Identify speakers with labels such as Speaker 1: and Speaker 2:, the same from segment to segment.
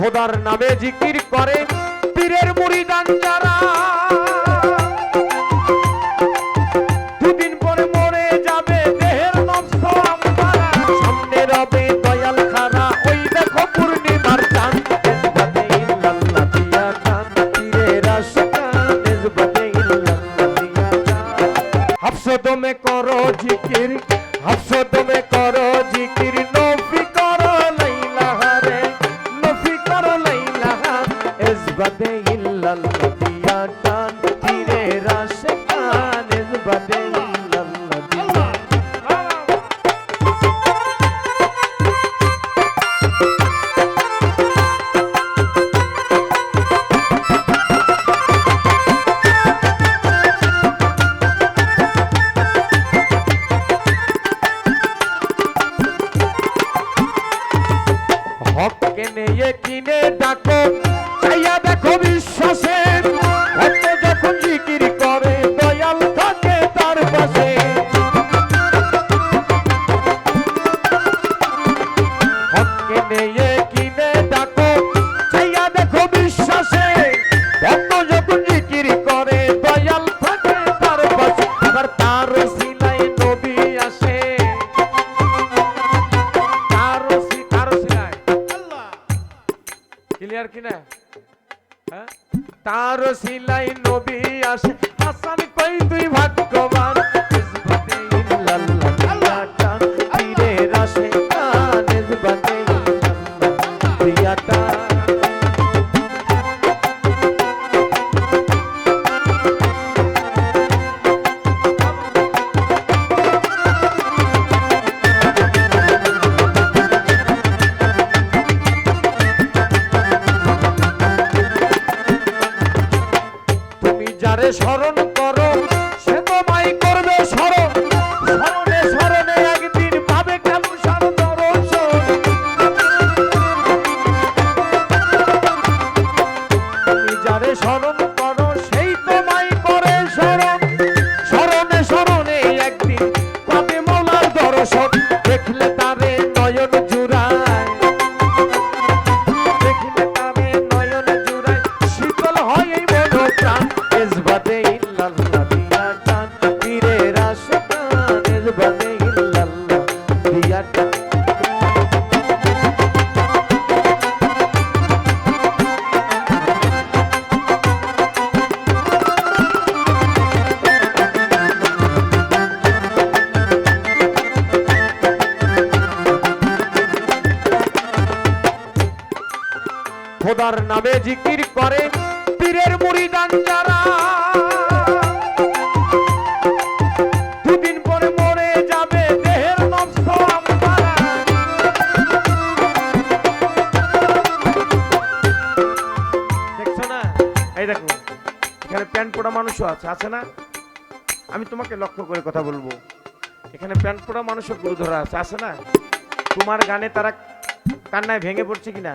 Speaker 1: খোদার নামে জিকির করে পীরের মুরিদান যারা, দুদিন পরে মরে যাবে দেহের নফস আম্মারা। সামনে রবে দয়াল খারা, ওই দেখো পূর্ণিমার চাঁদ। নিসবতে ইল্লাল্লাহ দিয়া টান, পীরের আশিকান নিসবতে ইল্লাল্লাহ দিয়া টান। হাফসো দমে করো জিকির, হাফসো দমে করো জিকির, নফি করো লাইলা রে, নফি করো লাইলা। নিসবতে ইল্লাল্লাহ দিয়া টান, পীরের আশিকান নিসবতে ইল্লাল্লাহ দিয়া। হক কেনে কিনে ডাকো, চাইয়া দেখো বিশ্বাসে, ভক্ত যখন জিকির করে দয়াল থাকে তার পাশে। হক কেনে কিনে ডাকো, চাইয়া দেখো বিশ্বাসে, ভক্ত যখন জিকির করে দয়াল থাকে তার পাশে। আবার তার সিলাই নবী আসে, ক্লিয়ার কিনা? হ্যাঁ, তার সিলাই নবী আসে, হাসান কই তুই ভাগ্যবান। নিসবতে ইল্লাল্লাহ দিয়া টান, পীরের আশিকান নিসবতে ইল্লাল্লাহ দিয়া টান। যারে স্মরণ করো সে তোমায় করবে স্মরণ, স্মরণে স্মরণে একদিন পাবে কালুসার দর্শন। তুমি যারে স্মরণ করো সেই তোমায় করে স্মরণ, স্মরণে স্মরণে একদিন পাবে মওলার দর্শন। দেখলে তারে নয়ন জুড়ায়, দেখলে তারে নয়ন জুড়ায়, শীতল হয় এই মন প্রাণ। নিসবতে ইল্লাল্লাহ দিয়া টান, পীরের আশিকান নিসবতে ইল্লাল্লাহ দিয়া টান। খোদার নামে জিকির করে পীরের মুরিদান যারা, দুদিন পরে মরে যাবে দেহের নফস আম্মারা। দেখছো না? এই দেখো এখানে প্যান্ট পরা মানুষও আছে, আছে না? আমি তোমাকে লক্ষ্য করে কথা বলবো, এখানে প্যান্ট পরা মানুষও গুরু ধরা আছে, আছে না? তোমার গানে তারা কান্নায় ভেঙে পড়ছে কিনা?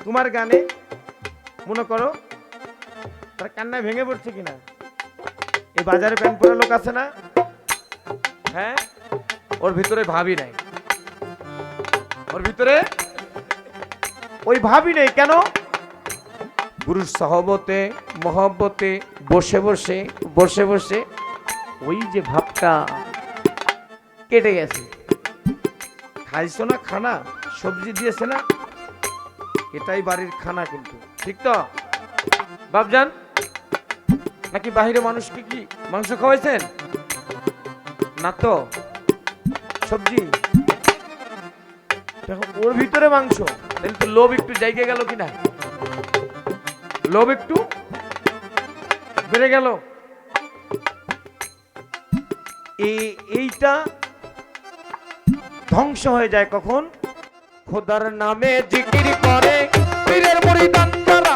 Speaker 1: তোমার গানে মনে করো তারা কান্নায় ভেঙে পড়ছে কিনা? এই বাজারে প্যান্ট পরা লোক আছে না? হ্যাঁ, ওর ভিতরে ভাবি নাই, ওর ভিতরে ওই ভাবি নেই। কেন? গুরুর সহবতে মহব্বতে বসে বসে বসে বসে ওই যে ভাবটা কেটে গেছে। খাইছো না খানা, সবজি দিয়েছে না, এটাই বাড়ির খানা কিন্তু, ঠিক তো বাপজান? নাকি বাহিরে মানুষকে কি মাংস খাওয়াইছেন? না তো, সবজি। দেখো ওর ভিতরে মাংস, তাহলে তো লোভ একটু জায়গা গেল কিনা? লোভ একটু বেড়ে গেল। এইটা ধ্বংস হয়ে যায় কখন? খোদার নামে জিকির করে পীরের মুরিদান যারা,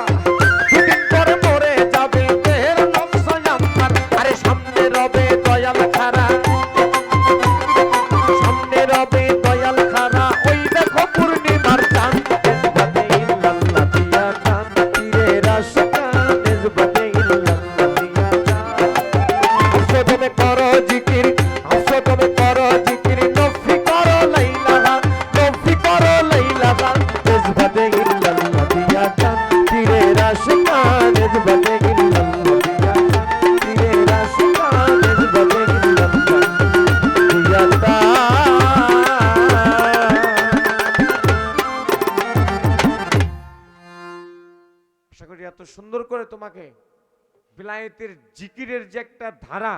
Speaker 1: দুদিন পরে মরে যাবে দেহের নফস আম্মার। আরে সামনে রবে দয়াল খারা, সামনে রবে দয়াল খারা, ওই দেখো পূর্ণিমার চাঁদ। নিসবতে ইল্লাল্লাহ দিয়া টান, পীরের আশিকান নিসবতে ইল্লাল্লাহ দিয়া টান। হাফসো দমে করো জিকির, হাফসো দমে করো জিকির, নফি করো লাইলা, নফি করো লাইলা, নিসবতে ইল্লাল্লাহ পারি এত সুন্দর করে তোমাকে বিলায়েতের জিকিরের যে একটা ধারা